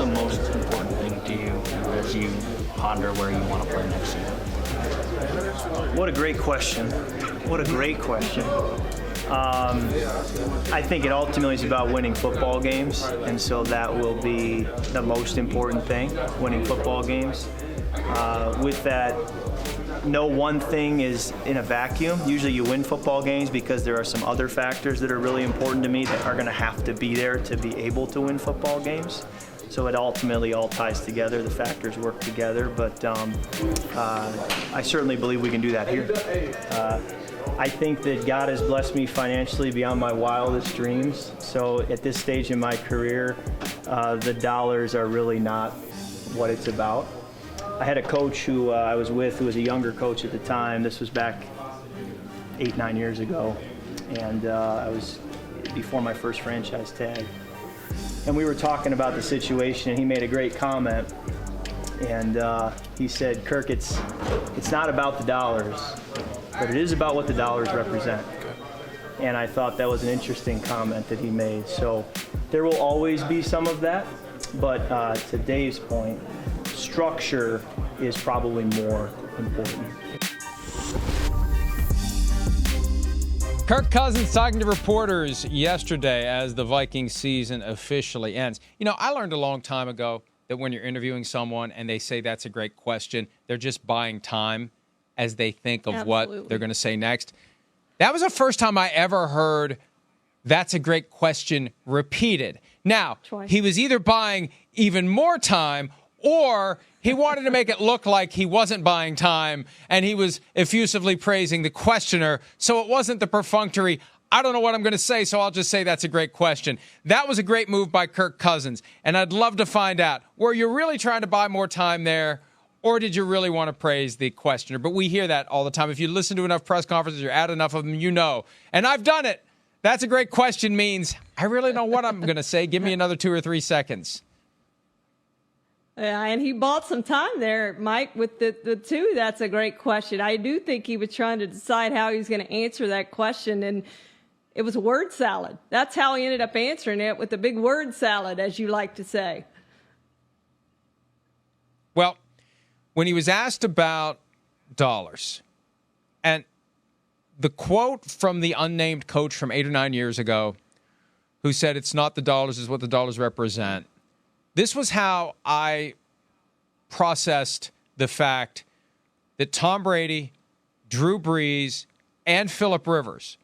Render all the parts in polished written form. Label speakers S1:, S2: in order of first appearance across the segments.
S1: the most important thing to you as you ponder where you want to play next season?
S2: What a great question. What a great question. I think it ultimately is about winning football games, and so that will be the most important thing, winning football games. With that, no one thing is in a vacuum. Usually you win football games because there are some other factors that are really important to me that are going to have to be there to be able to win football games. So it ultimately all ties together. The factors work together, but I certainly believe we can do that here. I think that God has blessed me financially beyond my wildest dreams. So at this stage in my career, the dollars are really not what it's about. I had a coach who I was with who was a younger coach at the time. This was back 8-9 years ago, and I was before my first franchise tag. And we were talking about the situation, and he made a great comment. And he said, "Kirk, it's not about the dollars, but it is about what the dollars represent." And I thought that was an interesting comment that he made. So there will always be some of that, but to Dave's point, structure is probably more important.
S3: Kirk Cousins talking to reporters yesterday as the Vikings season officially ends. You know, I learned a long time ago that when you're interviewing someone and they say that's a great question, they're just buying time as they think of what they're going to say next. That was the first time I ever heard that's a great question repeated. Now, he was either buying even more time or he wanted to make it look like he wasn't buying time and he was effusively praising the questioner. So it wasn't the perfunctory, I don't know what I'm going to say, so I'll just say that's a great question. That was a great move by Kirk Cousins. And I'd love to find out, were you really trying to buy more time there, or did you really want to praise the questioner? But we hear that all the time. If you listen to enough press conferences, you're at enough of them, you know. And I've done it. That's a great question means I really don't know what I'm going to say. Give me another 2 or 3 seconds.
S4: Yeah, and he bought some time there, Mike, with the two. That's a great question. I do think he was trying to decide how he was going to answer that question, and it was a word salad. That's how he ended up answering it, with a big word salad, as you like to say.
S3: Well, when he was asked about dollars, and the quote from the unnamed coach from 8 or 9 years ago who said it's not the dollars, it's what the dollars represent. This was how I processed the fact that Tom Brady, Drew Brees, and Phillip Rivers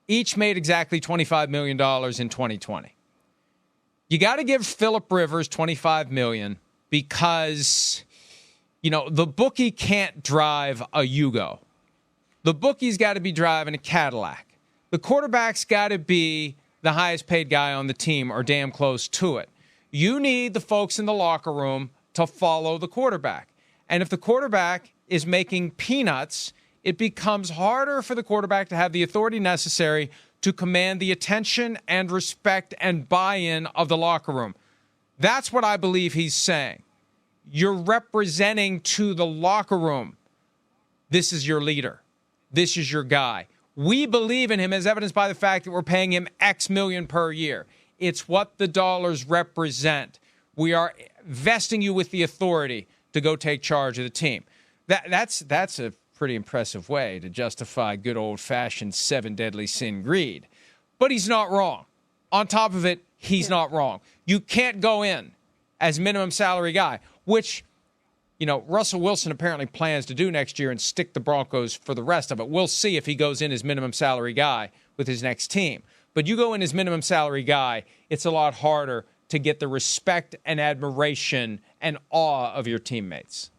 S3: each made exactly $25 million in 2020. You got to give Phillip Rivers $25 million because, you know, the bookie can't drive a Yugo. The bookie's got to be driving a Cadillac. The quarterback's got to be the highest paid guy on the team or damn close to it. You need the folks in the locker room to follow the quarterback. And if the quarterback is making peanuts, it becomes harder for the quarterback to have the authority necessary to command the attention and respect and buy-in of the locker room. That's what I believe he's saying. You're representing to the locker room, this is your leader. This is your guy. We believe in him, as evidenced by the fact that we're paying him X million per year. It's what the dollars represent. We are vesting you with the authority to go take charge of the team. That's a pretty impressive way to justify good old-fashioned 7 deadly sin greed. But he's not wrong. On top of it, he's not wrong. You can't go in as minimum salary guy, which, you know, Russell Wilson apparently plans to do next year and stick the Broncos for the rest of it. We'll see if he goes in as minimum salary guy with his next team. But you go in as minimum salary guy, it's a lot harder to get the respect and admiration and awe of your teammates.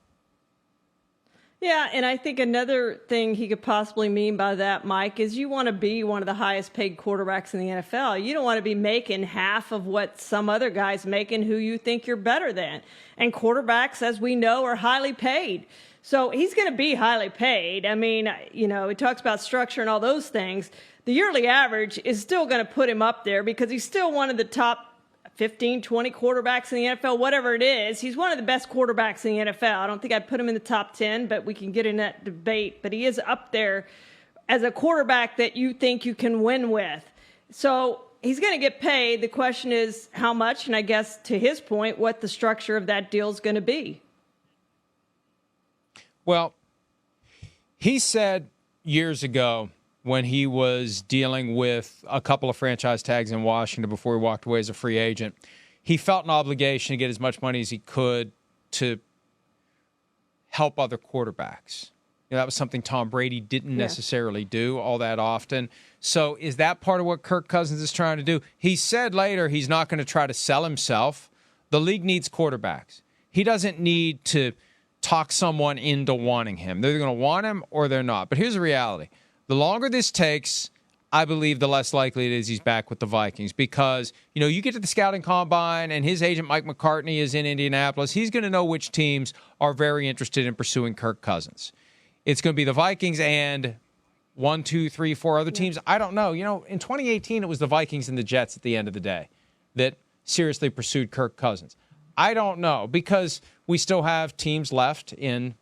S4: Yeah, and I think another thing he could possibly mean by that, Mike, is you want to be one of the highest paid quarterbacks in the NFL. You don't want to be making half of what some other guy's making who you think you're better than. And quarterbacks, as we know, are highly paid. So he's going to be highly paid. I mean, you know, he talks about structure and all those things. The yearly average is still going to put him up there because he's still one of the top 15, 20 quarterbacks in the NFL, whatever it is. He's one of the best quarterbacks in the NFL. I don't think I'd put him in the top 10, but we can get in that debate. But he is up there as a quarterback that you think you can win with. So he's going to get paid. The question is how much, and I guess to his point, what the structure of that deal is going to be.
S3: Well, he said years ago when he was dealing with a couple of franchise tags in Washington before he walked away as a free agent, he felt an obligation to get as much money as he could to help other quarterbacks. That was something Tom Brady didn't necessarily do all that often. So is that part of what Kirk Cousins is trying to do? He said later he's not going to try to sell himself. The league needs quarterbacks. He doesn't need to talk someone into wanting him. They're going to want him or they're not. But here's the reality. The longer this takes, I believe the less likely it is he's back with the Vikings because, you get to the scouting combine and his agent Mike McCartney is in Indianapolis. He's going to know which teams are very interested in pursuing Kirk Cousins. It's going to be the Vikings and 1, 2, 3, 4 other teams. I don't know. In 2018, it was the Vikings and the Jets at the end of the day that seriously pursued Kirk Cousins. I don't know because we still have teams left in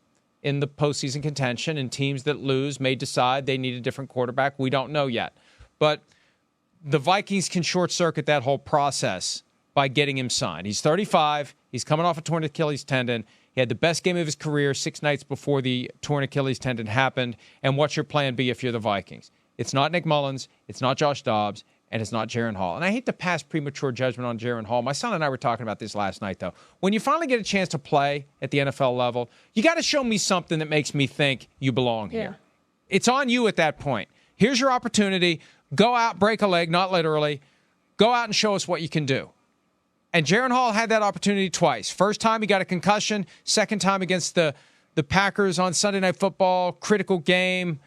S3: the postseason contention, and teams that lose may decide they need a different quarterback. We don't know yet. But the Vikings can short-circuit that whole process by getting him signed. He's 35. He's coming off a torn Achilles tendon. He had the best game of his career 6 nights before the torn Achilles tendon happened. And what's your plan B if you're the Vikings? It's not Nick Mullins. It's not Josh Dobbs. And it's not Jaren Hall. And I hate to pass premature judgment on Jaren Hall. My son and I were talking about this last night, though. When you finally get a chance to play at the NFL level, you got to show me something that makes me think you belong here. It's on you at that point. Here's your opportunity. Go out, break a leg, not literally. Go out and show us what you can do. And Jaren Hall had that opportunity twice. First time he got a concussion. Second time against the Packers on Sunday Night Football. Critical game.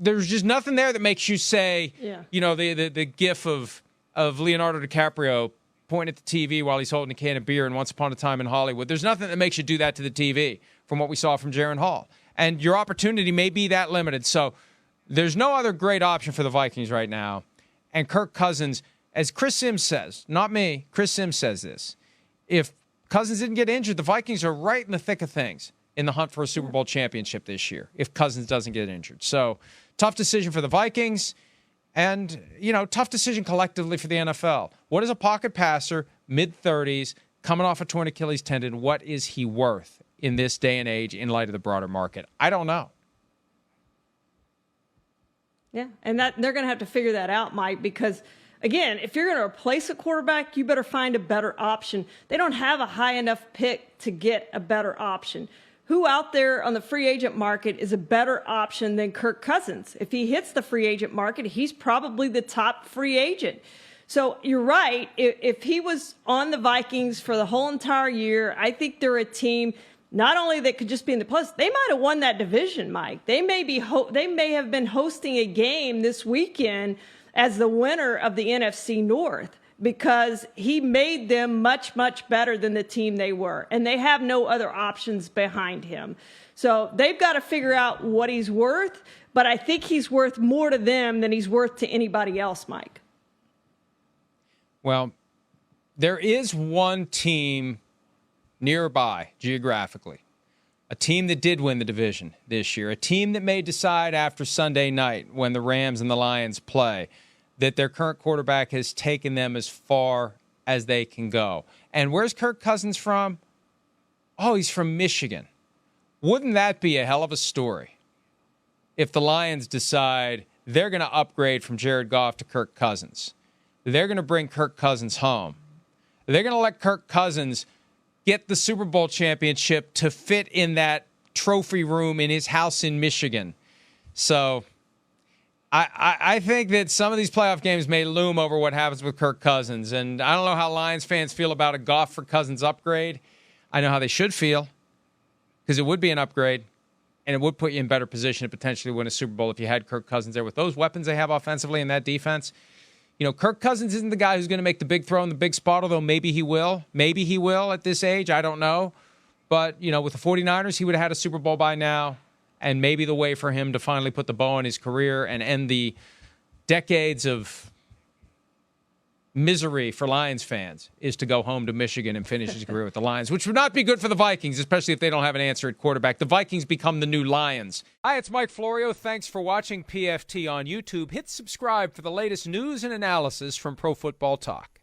S3: There's just nothing there that makes you say, the gif of Leonardo DiCaprio pointing at the TV while he's holding a can of beer in Once Upon a Time in Hollywood. There's nothing that makes you do that to the TV from what we saw from Jaren Hall. And your opportunity may be that limited. So there's no other great option for the Vikings right now. And Kirk Cousins, as Chris Sims says, not me, Chris Sims says this. If Cousins didn't get injured, the Vikings are right in the thick of things in the hunt for a Super Bowl championship this year if Cousins doesn't get injured. So tough decision for the Vikings and, tough decision collectively for the NFL. What is a pocket passer, mid-30s, coming off a torn Achilles tendon, what is he worth in this day and age in light of the broader market? I don't know.
S4: Yeah, and they're going to have to figure that out, Mike, because, again, if you're going to replace a quarterback, you better find a better option. They don't have a high enough pick to get a better option. Who out there on the free agent market is a better option than Kirk Cousins? If he hits the free agent market, he's probably the top free agent. So you're right. If he was on the Vikings for the whole entire year, I think they're a team not only that could just be in the plus, they might have won that division, Mike. They may have been hosting a game this weekend as the winner of the NFC North, because he made them much, much better than the team they were. And they have no other options behind him. So they've got to figure out what he's worth, but I think he's worth more to them than he's worth to anybody else, Mike.
S3: Well, there is one team nearby geographically, a team that did win the division this year, a team that may decide after Sunday night when the Rams and the Lions play that their current quarterback has taken them as far as they can go. And where's Kirk Cousins from? Oh, he's from Michigan. Wouldn't that be a hell of a story if the Lions decide they're going to upgrade from Jared Goff to Kirk Cousins? They're going to bring Kirk Cousins home. They're going to let Kirk Cousins get the Super Bowl championship to fit in that trophy room in his house in Michigan. So I think that some of these playoff games may loom over what happens with Kirk Cousins. And I don't know how Lions fans feel about a Goff for Cousins upgrade. I know how they should feel, because it would be an upgrade, and it would put you in better position to potentially win a Super Bowl if you had Kirk Cousins there with those weapons they have offensively in that defense. Kirk Cousins isn't the guy who's going to make the big throw in the big spot, although maybe he will. Maybe he will at this age. I don't know. But, with the 49ers, he would have had a Super Bowl by now. And maybe the way for him to finally put the bow on his career and end the decades of misery for Lions fans is to go home to Michigan and finish his career with the Lions, which would not be good for the Vikings, especially if they don't have an answer at quarterback. The Vikings become the new Lions. Hi, it's Mike Florio. Thanks for watching PFT on YouTube. Hit subscribe for the latest news and analysis from Pro Football Talk.